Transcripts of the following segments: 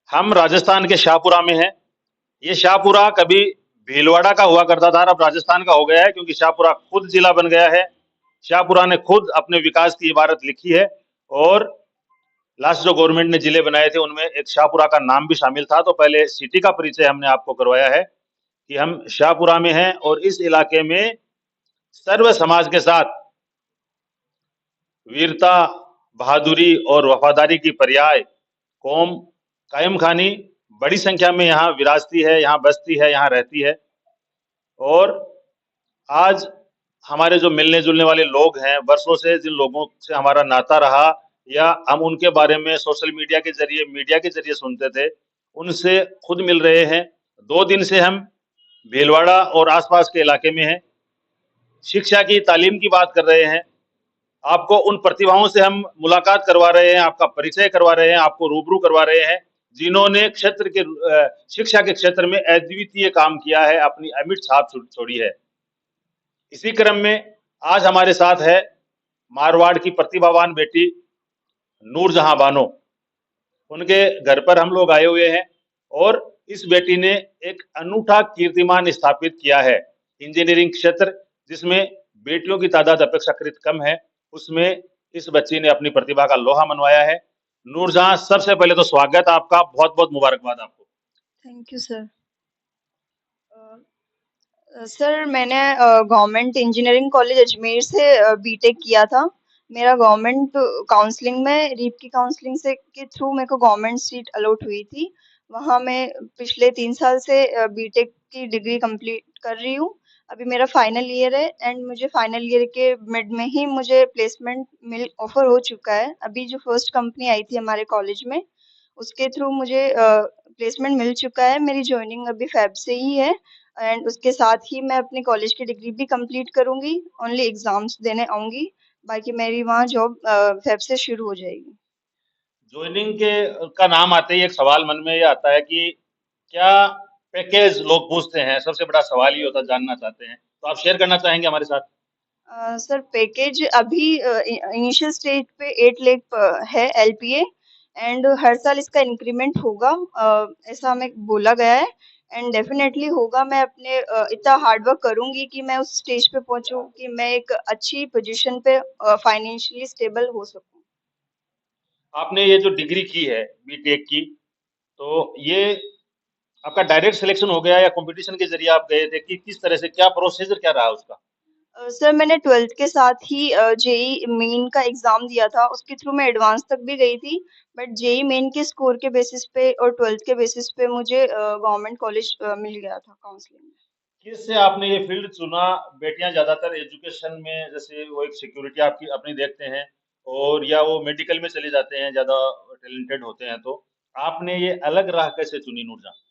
हम राजस्थान के शाहपुरा में हैं। ये शाहपुरा कभी भीलवाड़ा का हुआ करता था, अब राजस्थान का हो गया है क्योंकि शाहपुरा खुद जिला बन गया है। शाहपुरा ने खुद अपने विकास की इबारत लिखी है और लास्ट जो गवर्नमेंट ने जिले बनाए थे उनमें एक शाहपुरा का नाम भी शामिल था। तो पहले सिटी का परिचय हमने आपको करवाया है कि हम शाहपुरा में हैं और इस इलाके में सर्व समाज के साथ वीरता, बहादुरी और वफादारी की पर्याय कौम कायम खानी बड़ी संख्या में यहाँ विराजती है, यहाँ बसती है, यहाँ रहती है। और आज हमारे जो मिलने जुलने वाले लोग हैं, वर्षों से जिन लोगों से हमारा नाता रहा या हम उनके बारे में सोशल मीडिया के जरिए, मीडिया के जरिए सुनते थे, उनसे खुद मिल रहे हैं। 2 दिन से हम भीलवाड़ा और आसपास के इलाके में हैं, शिक्षा की तालीम की बात कर रहे हैं। आपको उन प्रतिभाओं से हम मुलाकात करवा रहे हैं, आपका परिचय करवा रहे हैं, आपको रूबरू करवा रहे हैं, जिन्होंने क्षेत्र के शिक्षा के क्षेत्र में अद्वितीय काम किया है, अपनी अमिट छाप छोड़ी है। इसी क्रम में आज हमारे साथ है मारवाड़ की प्रतिभावान बेटी नूरजहां बानो। उनके घर पर हम लोग आए हुए हैं और इस बेटी ने एक अनूठा कीर्तिमान स्थापित किया है। इंजीनियरिंग क्षेत्र जिसमें बेटियों की तादाद अपेक्षाकृत कम है, उसमें इस बच्ची ने अपनी प्रतिभा का लोहा मनवाया है। नूरजहां, सबसे पहले तो स्वागत आपका, बहुत बहुत मुबारकबाद आपको। Thank you sir. सर मैंने गवर्नमेंट इंजीनियरिंग कॉलेज अजमेर से बीटेक किया था। मेरा गवर्नमेंट काउंसलिंग में रीप की काउंसलिंग से के थ्रू मेरे को गवर्नमेंट सीट अलॉट हुई थी। वहाँ मैं पिछले 3 साल से बीटेक की डिग्री कंप्लीट कर रही हूँ। अभी मेरा फाइनल ईयर है एंड मुझे फाइनल ईयर के मिड में ही मुझे प्लेसमेंट मिल ऑफर हो चुका है। अभी जो फर्स्ट कंपनी आई थी हमारे कॉलेज में, उसके थ्रू मुझे प्लेसमेंट मिल चुका है। मेरी जॉइनिंग अभी फेब से ही है एंड उसके साथ ही मैं अपनी कॉलेज की डिग्री भी कंप्लीट करूंगी। ओनली एग्जाम्स देने आऊंगी, बाकी मेरी वहाँ जॉब फेब से शुरू हो जाएगी। ज्वाइनिंग के का नाम आते ही एक सवाल मन में ये आता है कि क्या पैकेज लोग पूछते हैं, सबसे बड़ा सवाल ये होता है, जानना चाहते हैं, तो आप शेयर करना चाहेंगे हमारे साथ। सर पैकेज अभी इनिशियल स्टेज पे 8 लाख है एलपीए एंड हर साल इसका इंक्रीमेंट होगा, ऐसा हमें बोला गया है एंड डेफिनेटली होगा। मैं अपने इतना हार्ड वर्क करूंगी कि मैं उस स्टेज पे पहुंचूं कि मैं एक अच्छी पोजीशन पे फाइनेंशियली स्टेबल हो सकूं। आपने ये जो डिग्री की है बीटेक की, तो ये आपका डायरेक्ट सिलेक्शन हो गया या कंपटीशन के जरिए आप गए थे, कि किस तरह से, क्या प्रोसीजर क्या रहा उसका? सर मैंने 12th के साथ ही जेई मेन का एग्जाम दिया था, उसके थ्रू मैं एडवांस तक भी गई थी। बट जेई मेन के स्कोर के बेसिस पे और 12th के बेसिस पे मुझे गवर्नमेंट कॉलेज मिल गया था काउंसलिंग में। किससे आपने ये फील्ड चुना? बेटियां ज्यादातर एजुकेशन में, जैसे वो एक सिक्योरिटी आपकी अपनी देखते हैं, और या वो मेडिकल में चले जाते हैं, ज्यादा टैलेंटेड होते हैं, तो आपने ये अलग राह कैसे चुनी नूरजहां?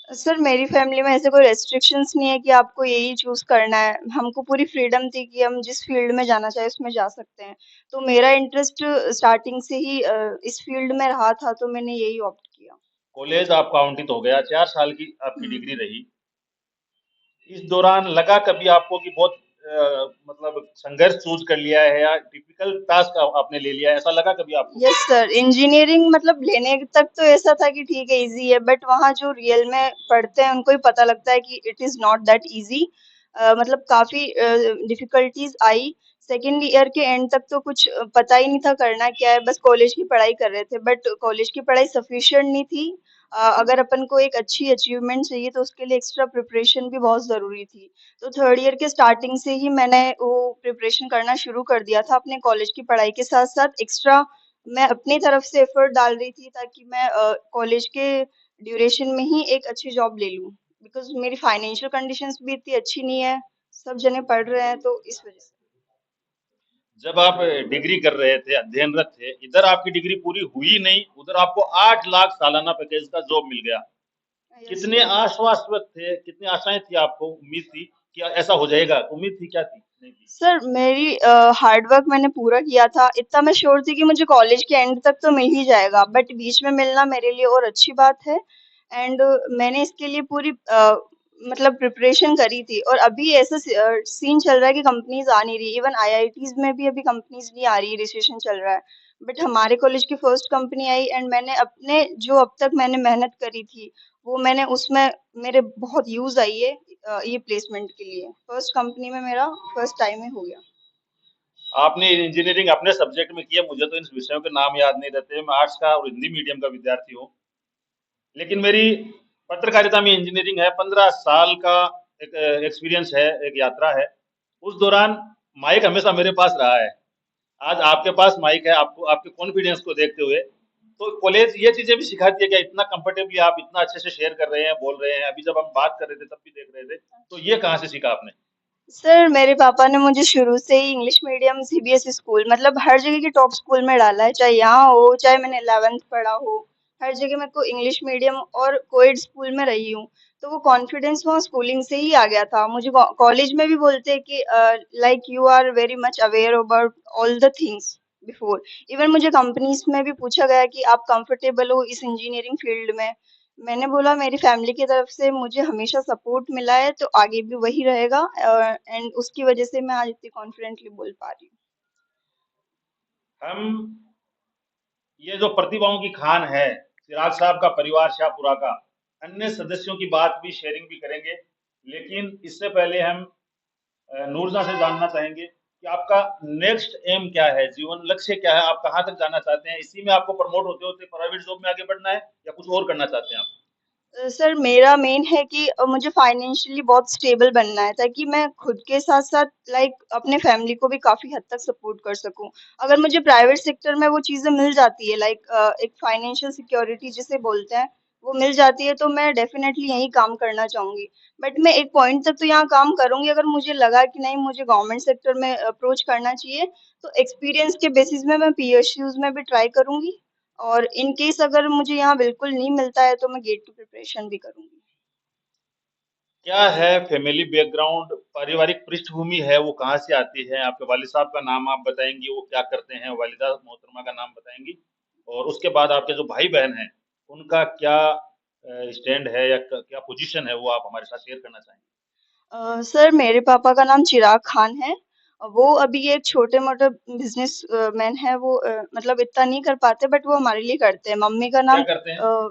सर मेरी फैमिली में ऐसे कोई रेस्ट्रिक्शंस नहीं है कि आपको यही चूज करना है। हमको पूरी फ्रीडम थी कि हम जिस फील्ड में जाना चाहे उसमें जा सकते हैं। तो मेरा इंटरेस्ट स्टार्टिंग से ही इस फील्ड में रहा था, तो मैंने यही ऑप्ट किया। कॉलेज आपका आवंटित हो गया, 4 साल की आपकी डिग्री हम्म। रही। इस दौरान लगा कभी आपको कि बहुत मतलब संघर्ष चूज कर लिया है या टिपिकल टास्क आपने ले लिया है, ऐसा लगा कभी आपको? यस सर, इंजीनियरिंग मतलब लेने तक तो ऐसा था कि ठीक है इजी है, बट वहाँ जो रियल में पढ़ते हैं उनको ही पता लगता है कि it is not that easy. मतलब काफी डिफिकल्टीज आई। सेकेंड ईयर के एंड तक तो कुछ पता ही नहीं था करना क्या है, बस कॉलेज की पढ़ाई कर रहे थे। बट कॉलेज की पढ़ाई सफिशिएंट नहीं थी। अगर अपन को एक अच्छी अचीवमेंट चाहिए तो उसके लिए एक्स्ट्रा प्रिपरेशन भी बहुत जरूरी थी। तो थर्ड ईयर के स्टार्टिंग से ही मैंने वो प्रिपरेशन करना शुरू कर दिया था अपने कॉलेज की पढ़ाई के साथ साथ। एक्स्ट्रा मैं अपनी तरफ से एफर्ट डाल रही थी ताकि मैं कॉलेज के ड्यूरेशन में ही एक अच्छी जॉब ले लूं, बिकॉज मेरी फाइनेंशियल कंडीशंस भी इतनी अच्छी नहीं है। सब जने पढ़ रहे हैं तो इस वजह से। जब आप डिग्री कर रहे थे, अध्ययनरत थे, इधर आपकी डिग्री पूरी हुई नहीं, उधर आपको 8 लाख सालाना पैकेज का जॉब मिल गया। यस कितने सर। आश्वस्त थे, कितनी आशाएं थी आपको, उम्मीद थी कि ऐसा हो जाएगा, उम्मीद थी, क्या थी, नहीं थी? सर मेरी हार्ड वर्क मैंने पूरा किया था, इतना मैं श्योर थी कि मुझे कॉलेज के एंड तक तो मिल ही जाएगा, बट बीच में मिलना मेरे लिए और अच्छी बात है। एंड मैंने इसके लिए पूरी मतलब प्रिपरेशन करी थी। और अभी ऐसा सीन चल रहा है कि कंपनीज आ नहीं रही, इवन आईआईटीज में भी अभी कंपनीज नहीं आ रही, रिसेशन चल रहा है। बट हमारे कॉलेज की फर्स्ट कंपनी आई एंड मैंने अपने जो अब तक मैंने मेहनत करी थी वो मैंने उसमें मेरे बहुत यूज आई है ये प्लेसमेंट के लिए। फर्स्ट कंपनी में मेरा फर्स्ट टाइम में हो गया। आपने इंजीनियरिंग अपने सब्जेक्ट में किया, मुझे तो इन विषयों के नाम याद नहीं रहते। मैं आर्ट्स का और हिंदी मीडियम का विद्यार्थी हूँ। लेकिन मेरी पत्रकारिता में इंजीनियरिंग है, 15 साल का एक एक्सपीरियंस है, एक यात्रा है। उस दौरान माइक हमेशा मेरे पास रहा है। आज आपके पास माइक है, आपको आपके कॉन्फिडेंस को देखते हुए तो कॉलेज ये चीजें भी सिखाती है कि इतना कंफर्टेबली आप इतना अच्छे से शेयर कर रहे हैं, बोल रहे हैं। अभी जब हम बात कर रहे थे तब भी देख रहे थे, तो ये कहाँ से सीखा आपने? सर मेरे पापा ने मुझे शुरू से ही इंग्लिश मीडियम सीबीएसई स्कूल मतलब हर जगह की टॉप स्कूल में डाला है, चाहे यहाँ हो चाहे मैंने 11th पढ़ा हो। हर जगह मेरे को इंग्लिश मीडियम और कोएड स्कूल में रही हूँ। तो वो कॉन्फिडेंस वहाँ स्कूलिंग से ही आ गया था। मुझे कॉलेज में भी बोलते हैं कि like you are very much aware about all the things before. Even मुझे कंपनीज में भी पूछा गया कि आप कंफर्टेबल हो इस इंजीनियरिंग फील्ड में। मैंने बोला मेरी फैमिली की तरफ से मुझे हमेशा सपोर्ट मिला है तो आगे भी वही रहेगा एंड उसकी वजह से मैं आज इतनी कॉन्फिडेंटली बोल पा रही हम ये जो प्रतिभाओं की खान है, चिराग साहब का परिवार शाहपुरा का, अन्य सदस्यों की बात भी शेयरिंग भी करेंगे। लेकिन इससे पहले हम नूरजहां से जानना चाहेंगे कि आपका नेक्स्ट एम क्या है, जीवन लक्ष्य क्या है, आप कहाँ तक जाना चाहते हैं? इसी में आपको प्रमोट होते होते प्राइवेट जॉब में आगे बढ़ना है या कुछ और करना चाहते हैं आप? हूँ। सर मेरा मेन है कि मुझे फाइनेंशियली बहुत स्टेबल बनना है ताकि मैं खुद के साथ साथ लाइक अपने फैमिली को भी काफी हद तक सपोर्ट कर सकूं। अगर मुझे प्राइवेट सेक्टर में वो चीजें मिल जाती है लाइक एक फाइनेंशियल सिक्योरिटी जिसे बोलते हैं वो मिल जाती है तो मैं डेफिनेटली यही काम करना चाहूंगी। बट मैं एक पॉइंट तक तो यहाँ काम करूंगी, अगर मुझे लगा कि नहीं मुझे गवर्नमेंट सेक्टर में अप्रोच करना चाहिए तो एक्सपीरियंस के बेसिस में मैं पीएसयूज में भी ट्राई करूंगी। और इन केस अगर मुझे यहाँ बिल्कुल नहीं मिलता है तो मैं गेट की प्रिपरेशन भी करूंगी। क्या है फैमिली बैकग्राउंड, पारिवारिक पृष्ठभूमि है वो कहाँ से आती है? आपके वालिद साहब का नाम आप बताएंगी, वो क्या करते हैं? वालिदा मोहतरमा का नाम बताएंगी? और उसके बाद आपके जो भाई बहन हैं उनका क्या स्टैंड है या क्या पोजीशन है, वो आप हमारे साथ शेयर करना चाहेंगे? सर मेरे पापा का नाम चिराग खान है। वो अभी एक छोटे मोटे बिजनेस मैन है। वो मतलब इतना नहीं कर पाते बट वो हमारे लिए करते हैं। मम्मी का क्या नाम करते हैं?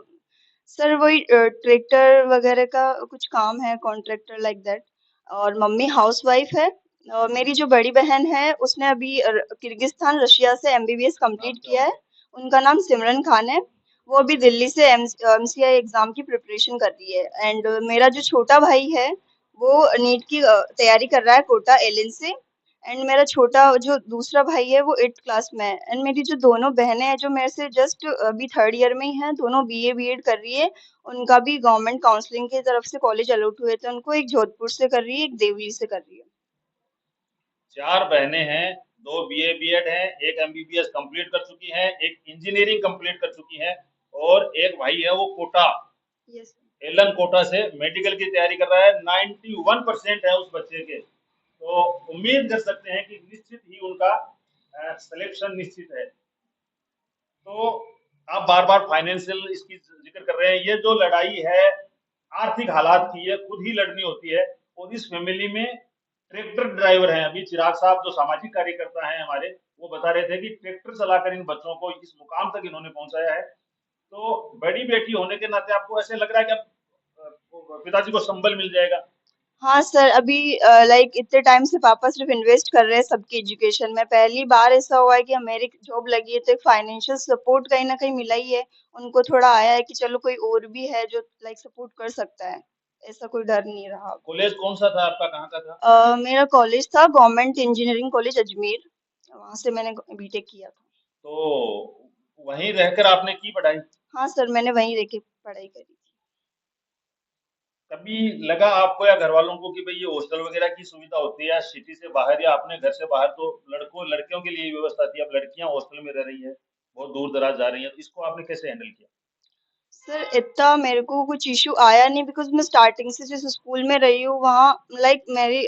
सर वही ट्रैक्टर वगैरह का कुछ काम है, कॉन्ट्रैक्टर लाइक दैट। और मम्मी हाउस वाइफ है। और मेरी जो बड़ी बहन है उसने अभी किर्गिस्तान रशिया से एमबीबीएस नाम कंप्लीट क्या किया होगा? है। उनका नाम सिमरन खान है। वो अभी दिल्ली से एमसीआई एग्जाम की प्रिपरेशन कर रही है। एंड मेरा जो छोटा भाई है वो नीट की तैयारी कर रहा है कोटा एलियन से। एंड मेरा छोटा जो दूसरा भाई है वो 8th क्लास में है। एंड मेरी जो दोनों बहनें हैं जो मेरे से जस्ट अभी 3rd ईयर में ही हैं, दोनों बीए बीएड कर रही है। उनका भी गवर्नमेंट काउंसलिंग की तरफ से कॉलेज अलॉट हुए थे उनको। एक जोधपुर से कर रही है, एक देवली से कर रही है। चार बहनें हैं, दो बीए बीएड हैं, एक एमबीबीएस कंप्लीट कर चुकी हैं, एक इंजीनियरिंग कंप्लीट कर चुकी हैं, और एक भाई है वो कोटा, यस। एलन कोटा से मेडिकल की तैयारी कर रहा है। 91% है उस बच्चे के। तो उम्मीद कर सकते हैं कि निश्चित ही उनका सिलेक्शन निश्चित है। तो आप बार बार फाइनेंशियल इसकी जिक्र कर रहे हैं, ये जो लड़ाई है आर्थिक हालात की, ये खुद ही लड़नी होती है। और इस फैमिली में ट्रैक्टर ड्राइवर हैं, अभी चिराग साहब जो सामाजिक कार्यकर्ता हैं हमारे, वो बता रहे थे कि ट्रैक्टर चलाकर इन बच्चों को इस मुकाम तक इन्होंने पहुंचाया है। तो बड़ी बेटी होने के नाते आपको ऐसे लग रहा है कि अब पिताजी को संबल मिल जाएगा? हाँ सर, अभी लाइक इतने टाइम से पापा सिर्फ इन्वेस्ट कर रहे हैं सबकी एजुकेशन में। पहली बार ऐसा हुआ है कि मेरी जॉब लगी है तो एक फाइनेंशियल सपोर्ट कहीं ना कहीं मिला ही है। उनको थोड़ा आया है कि चलो कोई और भी है जो लाइक सपोर्ट कर सकता है। ऐसा कोई डर नहीं रहा। कॉलेज कौन सा था आपका, कहाँ का था? मेरा कॉलेज था गवर्नमेंट इंजीनियरिंग कॉलेज अजमेर। वहां से मैंने बीटेक किया था। तो वहीं रहकर आपने की पढ़ाई? हाँ सर, मैंने वहीं रह के पढ़ाई करी थी। कभी लगा आपको या घर वालों को कि भाई ये हॉस्टल वगैरह की सुविधा होती है या सिटी से बाहर या अपने घर से बाहर, तो लड़कों लड़कियों के लिए ये व्यवस्था थी, अब लड़कियां हॉस्टल में रह रही है, बहुत दूर दराज जा रही है, तो इसको आपने कैसे हैंडल किया? सर इतना मेरे को कुछ इशू आया नहीं बिकॉज मैं स्टार्टिंग से जिस स्कूल में रही हूँ वहाँ लाइक मेरी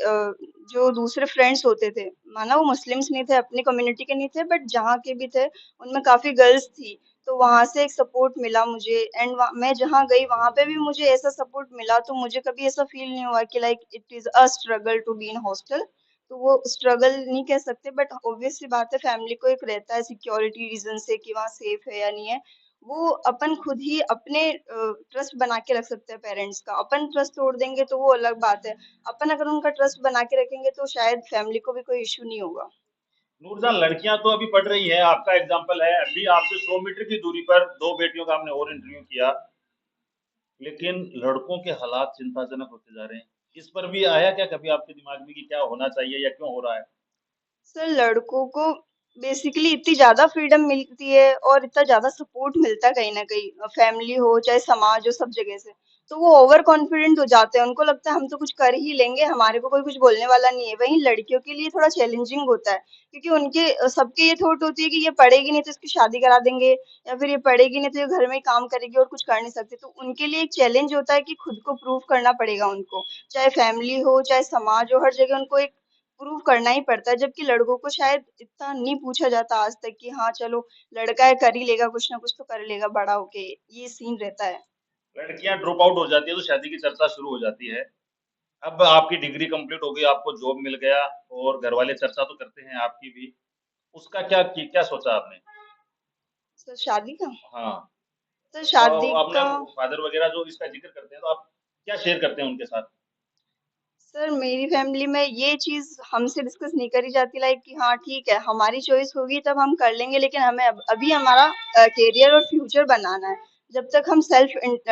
जो दूसरे फ्रेंड्स होते थे, माना वो मुस्लिम्स नहीं थे, अपनी कम्युनिटी के नहीं थे बट जहाँ के भी थे उनमें काफी गर्ल्स थी। तो वहाँ से एक सपोर्ट मिला मुझे। एंड मैं जहाँ गई वहाँ पे भी मुझे ऐसा सपोर्ट मिला तो मुझे कभी ऐसा फील नहीं हुआ कि like it is a struggle to be in hostel. तो वो स्ट्रगल नहीं कह सकते, बट ऑब्वियस सी बात है, फैमिली को एक रहता है सिक्योरिटी रीजन से कि वहाँ सेफ है या नहीं है। वो अपन खुद ही अपने ट्रस्ट बना के रख सकते हैं पेरेंट्स का। अपन ट्रस्ट तोड़ देंगे तो वो अलग बात है। अपन अगर उनका ट्रस्ट बना के रखेंगे तो शायद फैमिली को भी कोई इश्यू नहीं होगा। नूरजान, लड़कियां तो अभी पढ़ रही हैं, आपका एग्जाम्पल है, अभी आपसे 100 मीटर की दूरी पर दो बेटियों का हमने और इंटरव्यू किया, लेकिन लड़कों के हालात चिंताजनक होते जा रहे हैं। इस पर भी आया क्या कभी आपके दिमाग में कि क्या होना चाहिए या क्यों हो रहा है? सर, लड़कों को बेसिकली इतनी ज्यादा फ्रीडम मिलती है और इतना ज्यादा सपोर्ट मिलता है कहीं ना कहीं, फैमिली हो चाहे समाज हो, सब जगह से। तो वो ओवर कॉन्फिडेंट हो जाते हैं, उनको लगता है हम तो कुछ कर ही लेंगे, हमारे को कोई कुछ बोलने वाला नहीं है। वहीं लड़कियों के लिए थोड़ा चैलेंजिंग होता है, क्योंकि उनके सबके ये थॉट होती है कि ये पढ़ेगी नहीं तो इसकी शादी करा देंगे, या फिर ये पढ़ेगी नहीं तो ये घर में ही काम करेगी और कुछ कर नहीं सकते। तो उनके लिए एक चैलेंज होता है कि खुद को प्रूव करना पड़ेगा उनको, चाहे फैमिली हो चाहे समाज हो, हर जगह उनको एक प्रूव करना ही पड़ता है। जबकि लड़कों को शायद इतना नहीं पूछा जाता आज तक कि हाँ चलो, लड़का है कर ही लेगा, कुछ ना कुछ तो कर लेगा बड़ा होके, ये सीन रहता है। लड़कियां ड्रॉप आउट हो जाती है तो शादी की चर्चा शुरू हो जाती है। अब आपकी डिग्री कंप्लीट हो गई, आपको जॉब मिल गया, और घर वाले चर्चा तो करते हैं आपकी भी, उसका क्या सोचा आपने? सर, शादी का? हाँ। सर, तो शादी अपने का। फादर वगैरह जो इसका जिक्र करते हैं, तो आप क्या शेयर करते हैं उनके साथ? सर, मेरी फैमिली में ये चीज हमसे डिस्कस नहीं करी जाती, लाइक कि हाँ ठीक है, हमारी चॉइस होगी तब हम कर लेंगे, लेकिन हमें अभी हमारा करियर और फ्यूचर बनाना है। जब तक हम सेल्फ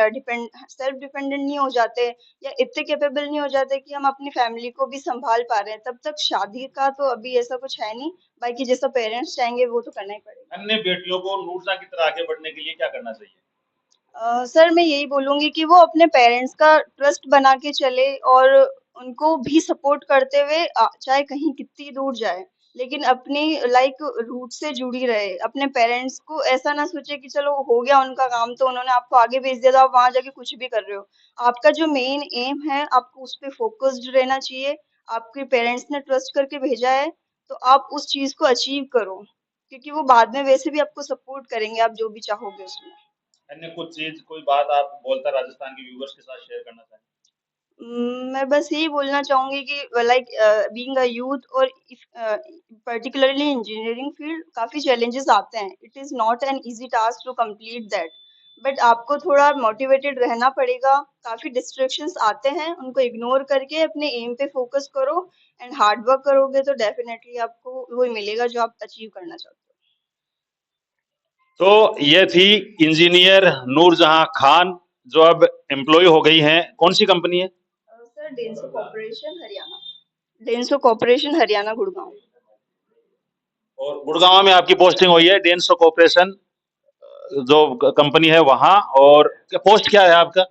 डिपेंडेंट नहीं हो जाते या इतने कैपेबल नहीं हो जाते कि हम अपनी फैमिली को भी संभाल पा रहे हैं, तब तक शादी का तो अभी ऐसा कुछ है नहीं। बाकी जैसा पेरेंट्स चाहेंगे वो तो करना ही पड़ेगा। अन्य बेटियों को नूरजा की तरह आगे बढ़ने के लिए क्या करना चाहिए? सर, मैं यही बोलूंगी कि वो अपने पेरेंट्स का ट्रस्ट बना के चले और उनको भी सपोर्ट करते हुए चाहे कहीं कितनी दूर जाए, लेकिन अपनी लाइक रूट से जुड़ी रहे। अपने पेरेंट्स को ऐसा ना सोचे कि चलो हो गया उनका काम, तो उन्होंने आपको आगे भेज दिया, तो आप वहां जाके कुछ भी कर रहे हो। आपका जो मेन एम है, आपको उस पर फोकस्ड रहना चाहिए। आपके पेरेंट्स ने ट्रस्ट करके भेजा है, तो आप उस चीज को अचीव करो, क्योंकि वो बाद में वैसे भी आपको सपोर्ट करेंगे, आप जो भी चाहोगे उसमें। अन्य कुछ चीज, कोई बात आप बोलता राजस्थान के व्यूवर्स के साथ शेयर करना चाहें? मैं बस यही बोलना चाहूंगी कि लाइक बीइंग अ यूथ और पर्टिकुलरली इंजीनियरिंग फील्ड, काफी चैलेंजेस आते हैं। It is not an easy task to complete that, but आपको थोड़ा मोटिवेटेड रहना पड़ेगा। काफी डिस्ट्रैक्शंस आते हैं, उनको इग्नोर करके अपने एम पे फोकस करो, एंड हार्ड वर्क करोगे तो डेफिनेटली आपको वो मिलेगा जो आप अचीव करना चाहते तो ये थी इंजीनियर नूरजहां खान, जो अब एम्प्लॉय हो गई हैं। कौन सी कंपनी है? हो। Sir, Denso corporation Haryana, Gurgaon. और गुड़गांव में आपकी पोस्टिंग हुई है, डेंसो कॉर्पोरेशन जो कंपनी है वहां। और पोस्ट क्या है आपका?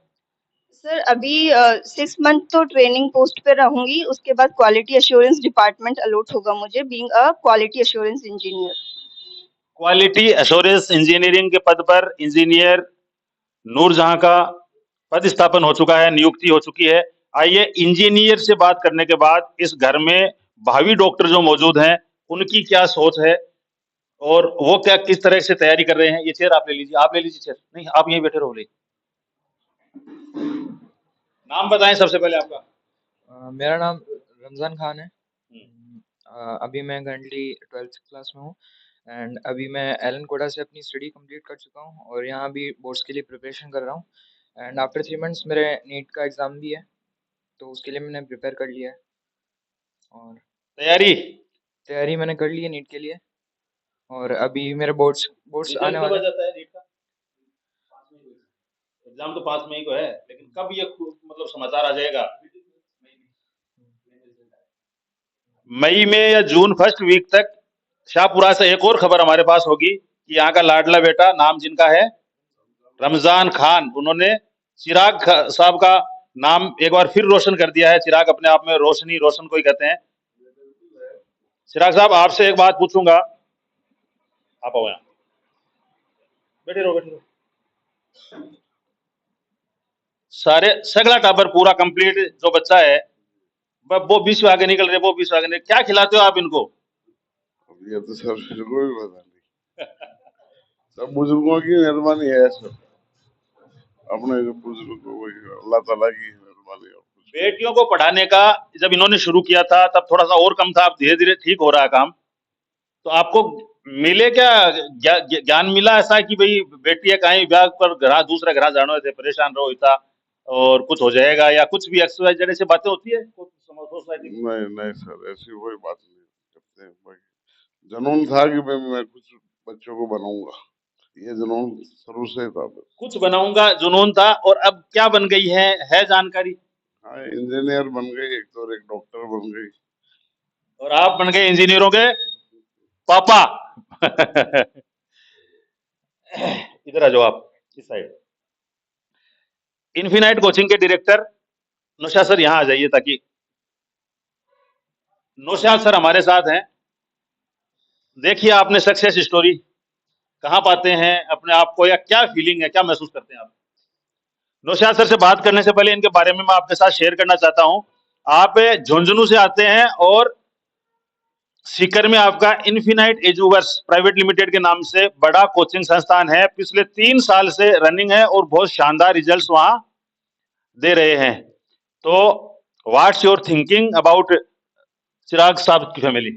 सर, अभी 6 मंथ तो ट्रेनिंग पोस्ट पे रहूंगी, उसके बाद क्वालिटी अश्योरेंस डिपार्टमेंट अलॉट होगा मुझे, being a quality assurance engineer. Quality assurance engineering के पद पर इंजीनियर नूरजहां का पद स्थापन हो चुका है, नियुक्ति हो चुकी है। आइए इंजीनियर से बात करने के बाद इस घर में भावी डॉक्टर जो मौजूद हैं, उनकी क्या सोच है और वो क्या किस तरह से तैयारी कर रहे हैं। ये चेयर आप ले लीजिए, आप ले लीजिए चेयर, नहीं आप यहीं बैठे रहो। ले, नाम बताएं सबसे पहले आपका। मेरा नाम रमज़ान खान है। हम्म। अभी मैं करंटली 12th क्लास में हूँ एंड अभी मैं एलन कोडा से अपनी स्टडी कंप्लीट कर चुका हूँ और यहाँ भी बोर्ड्स के लिए प्रिपरेशन कर रहा हूँ एंड आफ्टर 3 मंथ्स मेरे नीट का एग्ज़ाम भी है, तो उसके लिए मैंने प्रिपेयर कर लिया है और तैयारी तैयारी मैंने कर ली है नीट के लिए। और अभी मेरे बोर्ड्स बोर्ड्स रिजल्ट आने कब आ वाले हैं। जाता है नीट का? एग्जाम तो 5 मई को है, लेकिन कब ये मतलब समाचार आ जाएगा? मई में या जून फर्स्ट वीक तक शाहपुरा से एक और खबर हमारे पास होगी कि यहाँ का लाडला बेटा, नाम जिनका है रमजान खान, उन्होंने साहब का नाम एक बार फिर रोशन कर दिया है। चिराग अपने आप में रोशनी, रोशन को ही कहते हैं। चिराग साहब, आपसे एक बात पूछूंगा, आप आओ यहाँ, बैठे रहो बैठे रहो। सारे सगला टाबर पूरा कंप्लीट जो बच्चा है, वो 20 आगे निकल रहे, वो 20 आगे निकल, क्या खिलाते हो आप इनको? अब ये तो सर मेरे को भी पता नहीं, सब बुजुर्गों की मेहरबानी है। सब अपने जो बुजुर्ग को वही अल्लाह ताला की मेहरबानी है। बेटियों को पढ़ाने का जब इन्होंने शुरू किया था तब थोड़ा सा और कम था, अब धीरे धीरे ठीक हो रहा है काम। तो आपको मिले क्या ज्ञान मिला ऐसा कि भाई बेटी है कहीं ब्याह पर घर दूसरा घर जानो थे परेशान रहो इतना और कुछ हो जाएगा या कुछ भी एक्सरसाइज जैसे बातें होती है सोसाइटी में? नहीं नहीं सर, ऐसी कोई बात नहीं करते हैं। बाकी जुनून था कि मैं कुछ बच्चों को बनाऊंगा, ये जुनून शुरू से था बस। कुछ बनाऊंगा जुनून था, और अब क्या बन गई है जानकारी? हाँ, इंजीनियर बन गई एक तो, और एक डॉक्टर बन गई। और आप बन गए इंजीनियरों के पापा। इधर आ जाओ आप इस साइड। इन्फिनाइट कोचिंग के डायरेक्टर नौशाद सर यहाँ आ जाइए, ताकि नौशाद सर हमारे साथ हैं। देखिए आपने सक्सेस स्टोरी कहाँ पाते हैं अपने आप को, या क्या फीलिंग है, क्या महसूस करते हैं आप? नौशाद सर से बात करने से पहले इनके बारे में मैं आपके साथ शेयर करना चाहता हूं। आप झुंझुनू से आते हैं और सीकर में आपका इन्फिनाइट एजुवर्स प्राइवेट लिमिटेड के नाम से बड़ा कोचिंग संस्थान है, पिछले 3 साल से रनिंग है और बहुत शानदार रिजल्ट्स वहां दे रहे हैं। तो व्हाट्स योर थिंकिंग अबाउट चिराग साहब की फैमिली?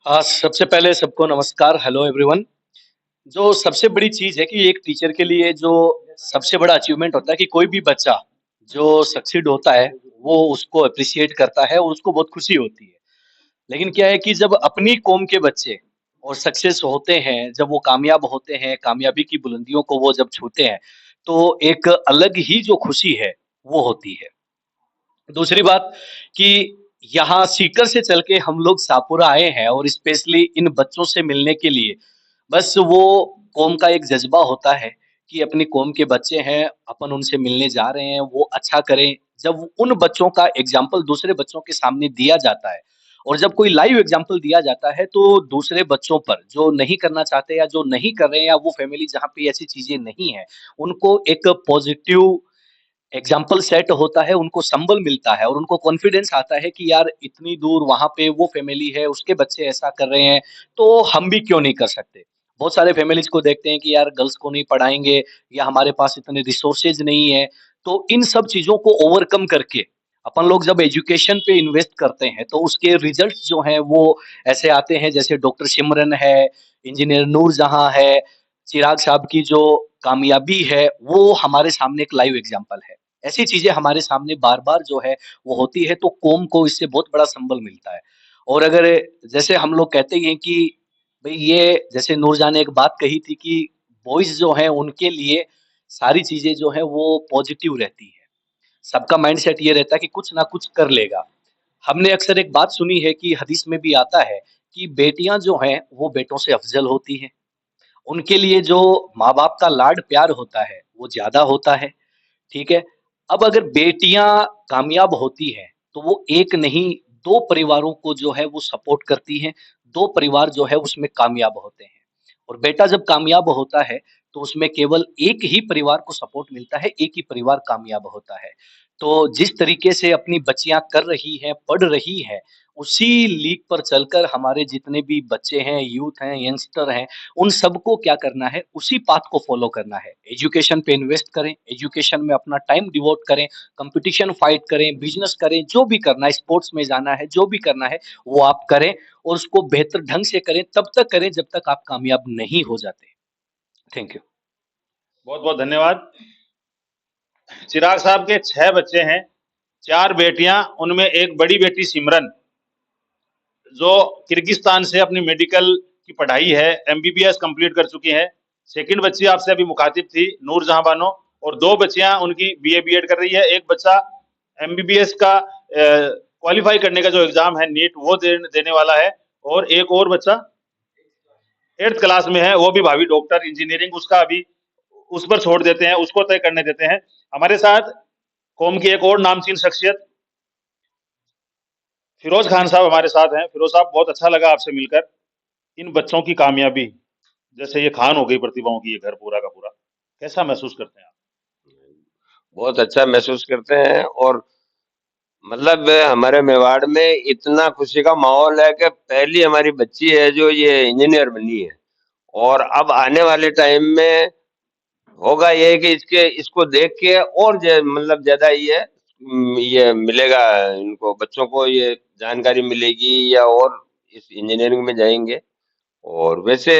हाँ, सबसे पहले सबको नमस्कार, हेलो एवरीवन। जो सबसे बड़ी चीज है कि एक टीचर के लिए जो सबसे बड़ा अचीवमेंट होता है कि कोई भी बच्चा जो सक्सीड होता है वो उसको अप्रिशिएट करता है और उसको बहुत खुशी होती है। लेकिन क्या है कि जब अपनी कौम के बच्चे और सक्सेस होते हैं, जब वो कामयाब होते हैं, कामयाबी की बुलंदियों को वो जब छूते हैं, तो एक अलग ही जो खुशी है वो होती है। दूसरी बात कि यहाँ सीकर से चल के हम लोग शाहपुरा आए हैं और स्पेशली इन बच्चों से मिलने के लिए। बस वो कौम का एक जज्बा होता है कि अपनी कौम के बच्चे हैं, अपन उनसे मिलने जा रहे हैं, वो अच्छा करें। जब उन बच्चों का एग्जाम्पल दूसरे बच्चों के सामने दिया जाता है और जब कोई लाइव एग्जाम्पल दिया जाता है, तो दूसरे बच्चों पर जो नहीं करना चाहते या जो नहीं कर रहे हैं या वो फैमिली जहाँ पे ऐसी चीजें नहीं है, उनको एक पॉजिटिव एग्जाम्पल सेट होता है, उनको संबल मिलता है और उनको कॉन्फिडेंस आता है कि यार इतनी दूर वहाँ पे वो फैमिली है, उसके बच्चे ऐसा कर रहे हैं, तो हम भी क्यों नहीं कर सकते। बहुत सारे फैमिलीज को देखते हैं कि यार गर्ल्स को नहीं पढ़ाएंगे या हमारे पास इतने रिसोर्सेज नहीं है। तो इन सब चीजों को ओवरकम करके अपन लोग जब एजुकेशन पे इन्वेस्ट करते हैं तो उसके रिजल्ट जो हैं वो ऐसे आते हैं, जैसे डॉक्टर सिमरन है, इंजीनियर नूरजहां है, चिराग साहब की जो कामयाबी है वो हमारे सामने एक लाइव एग्जाम्पल है। ऐसी चीजें हमारे सामने बार-बार जो है वो होती है, तो कौम को इससे बहुत बड़ा संबल मिलता है। और अगर जैसे हम लोग कहते ही हैं कि भई ये जैसे नूरजहां ने एक बात कही थी कि बॉयज़ जो हैं उनके लिए सारी चीज़ें जो हैं वो पॉज़िटिव रहती हैं। सबका माइंडसेट ये रहता है कि कुछ ना कुछ कर लेगा। हमने अक्सर एक बात सुनी है कि हदीस में भी आता है कि बेटियाँ जो हैं वो बेटों से अफ़ज़ल होती हैं। उनके लिए जो माँ-बाप का लाड प्यार होता है वो ज़्यादा होता है। ठीक है? अब अगर बेटियाँ कामयाब होती हैं, तो वो एक नहीं 2 परिवारों को जो है वो सपोर्ट करती हैं, 2 परिवार जो है उसमें कामयाब होते हैं। और बेटा जब कामयाब होता है, तो उसमें केवल एक ही परिवार को सपोर्ट मिलता है, एक ही परिवार कामयाब होता है। तो जिस तरीके से अपनी बच्चियाँ कर रही हैं, पढ़ रही हैं, उसी लीक पर चलकर हमारे जितने भी बच्चे हैं, यूथ हैं, यंगस्टर हैं, उन सबको क्या करना है, उसी पाथ को फ़ॉलो करना है। एजुकेशन पे इन्वेस्ट करें, एजुकेशन में अपना टाइम डिवोट करें, कॉम्पिटिशन फाइट करें, बिज़नेस करें, जो भी करना है, स्पोर्ट्स में जाना है, जो भी करना है, वो आप करें और उसको बेहतर ढंग से करें, तब तक करें जब तक आप कामयाब नहीं हो जाते। Thank you. बहुत बहुत धन्यवाद। चिराग साहब के 6 बच्चे हैं, 4 बेटियां, उनमें एक बड़ी बेटी सिमरन जो किर्गिस्तान से अपनी मेडिकल की पढ़ाई है, एमबीबीएस कंप्लीट कर चुकी हैं। सेकंड बच्ची आपसे अभी मुखातिब थी, नूरजहां बानो, और 2 बच्चियां उनकी बीए बीएड कर रही है। एक बच्चा एमबीबीएस का क्वालिफाई करने का जो एग्जाम है नीट वो देने वाला है, और एक और बच्चा 8th क्लास में है, वो भी भावी डॉक्टर इंजीनियरिंग, उसका अभी उस पर छोड़ देते हैं, उसको तय करने देते हैं। हमारे साथ कौम की एक और नामचीन शख्सियत फिरोज खान साहब हमारे साथ हैं। फिरोज साहब, बहुत अच्छा लगा आपसे मिलकर। इन बच्चों की कामयाबी, जैसे ये खान हो गई प्रतिभाओं की, ये घर पूरा का पूरा, कैसा महसूस करते हैं आप? बहुत अच्छा महसूस करते हैं। और मतलब हमारे मेवाड़ में इतना खुशी का माहौल है कि पहली हमारी बच्ची है जो ये इंजीनियर बनी है, और अब आने वाले टाइम में होगा ये कि इसको देख के और मतलब ज्यादा ये ये मिलेगा, इनको बच्चों को ये जानकारी मिलेगी या और इस इंजीनियरिंग में जाएंगे। और वैसे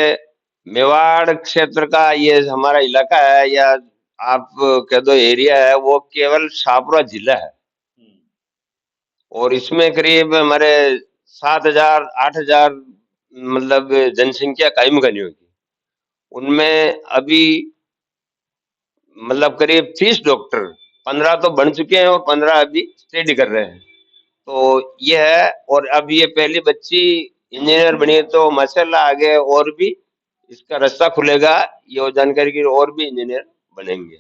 मेवाड़ क्षेत्र का ये हमारा इलाका है, या आप कह दो एरिया है, वो केवल शाहपुरा जिला है। और इसमें करीब हमारे 7,000 8,000 मतलब जनसंख्या कायम करनी होगी। उनमें अभी मतलब करीब 30 डॉक्टर, 15 तो बन चुके हैं और 15 अभी स्टडी कर रहे हैं। तो ये है, और अब ये पहली बच्ची इंजीनियर बनी है, तो माशाल्लाह आगे और भी इसका रास्ता खुलेगा, ये जानकारी की और भी इंजीनियर बनेंगे।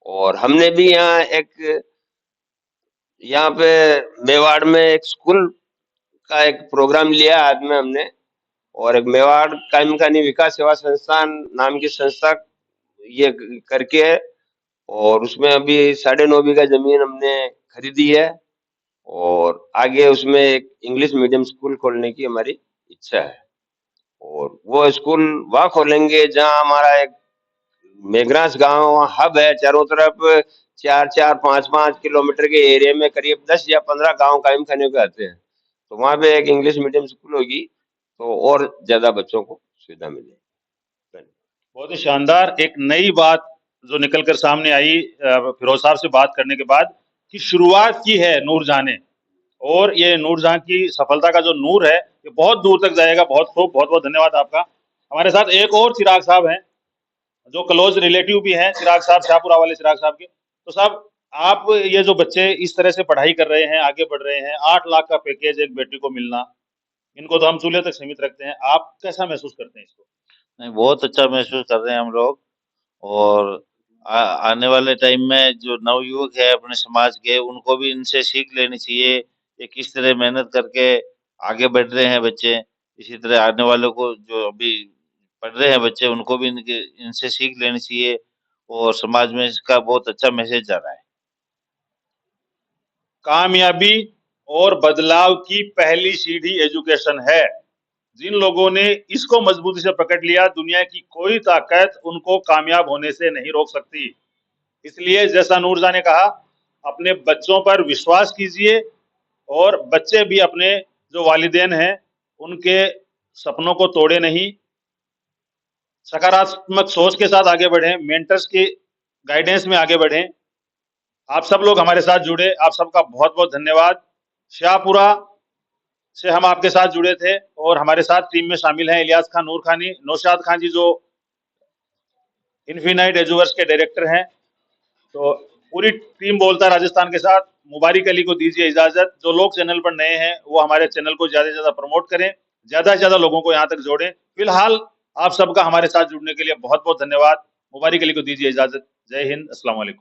और हमने भी यहाँ पे मेवाड़ में एक स्कूल का एक प्रोग्राम लिया हाथ में हमने, और एक मेवाड़ कायम खानी विकास सेवा संस्थान नाम की संस्था ये करके है। और उसमें अभी 9.5 बीघा जमीन हमने खरीदी है, और आगे उसमें एक इंग्लिश मीडियम स्कूल खोलने की हमारी इच्छा है। और वो स्कूल वहाँ खोलेंगे जहाँ हमारा एक मेघराज गांव वहाँ हब है, चारों तरफ 4-4 5-5 किलोमीटर के एरिया में करीब 10 या 15 गांव कायम खाने के आते हैं। तो वहाँ पे एक इंग्लिश मीडियम स्कूल होगी, तो और ज्यादा बच्चों को सुविधा मिलेगी। बहुत ही शानदार एक नई बात जो निकल कर सामने आई फिरोज साहब से बात करने के बाद, कि शुरुआत की है नूरजहां ने, और ये नूरजहां की सफलता का जो नूर है ये बहुत दूर तक जाएगा। बहुत खूब, बहुत बहुत धन्यवाद आपका। हमारे साथ एक और चिराग साहब हैं जो क्लोज रिलेटिव भी हैं चिराग साहब, शाहपुरा वाले चिराग साहब के। तो साहब, आप ये जो बच्चे इस तरह से पढ़ाई कर रहे हैं, आगे बढ़ रहे हैं, 8 लाख का पैकेज एक बेटी को मिलना, इनको तो हम चूल्हे तक सीमित रखते हैं, आप कैसा महसूस करते हैं इसको? नहीं, बहुत अच्छा महसूस कर रहे हैं हम लोग। और आने वाले टाइम में जो नवयुवक है अपने समाज के, उनको भी इनसे सीख लेनी चाहिए कि किस तरह मेहनत करके आगे बढ़ रहे हैं बच्चे। इसी तरह आने वालों को जो अभी पढ़ रहे हैं बच्चे, उनको भी इनसे सीख लेनी चाहिए, और समाज में इसका बहुत अच्छा मैसेज जा रहा है। कामयाबी और बदलाव की पहली सीढ़ी एजुकेशन है। जिन लोगों ने इसको मजबूती से पकड़ लिया, दुनिया की कोई ताकत उनको कामयाब होने से नहीं रोक सकती। इसलिए जैसा नूरजहां ने कहा, अपने बच्चों पर विश्वास कीजिए, और बच्चे भी अपने जो वालिदैन हैं उनके सपनों को तोड़े नहीं, सकारात्मक सोच के साथ आगे बढ़ें, मेंटर्स के गाइडेंस में आगे बढ़ें। आप सब लोग हमारे साथ जुड़े, आप सबका बहुत बहुत धन्यवाद। शाहपुरा से हम आपके साथ जुड़े थे, और हमारे साथ टीम में शामिल हैं इलियास खान नूरखानी, नौशाद खान जी जो इन्फिनाइट एजुवर्स के डायरेक्टर हैं। तो पूरी टीम बोलता है राजस्थान के साथ। मुबारिक अली को दीजिए इजाजत। जो लोग चैनल पर नए हैं वो हमारे चैनल को ज्यादा से ज्यादा प्रमोट करें, ज्यादा से ज्यादा लोगों को यहाँ तक जोड़ें। फिलहाल आप सबका हमारे साथ जुड़ने के लिए बहुत बहुत धन्यवाद। मुबारिक अली को दीजिए इजाजत। जय हिंद, अस्सलाम वालेकुम।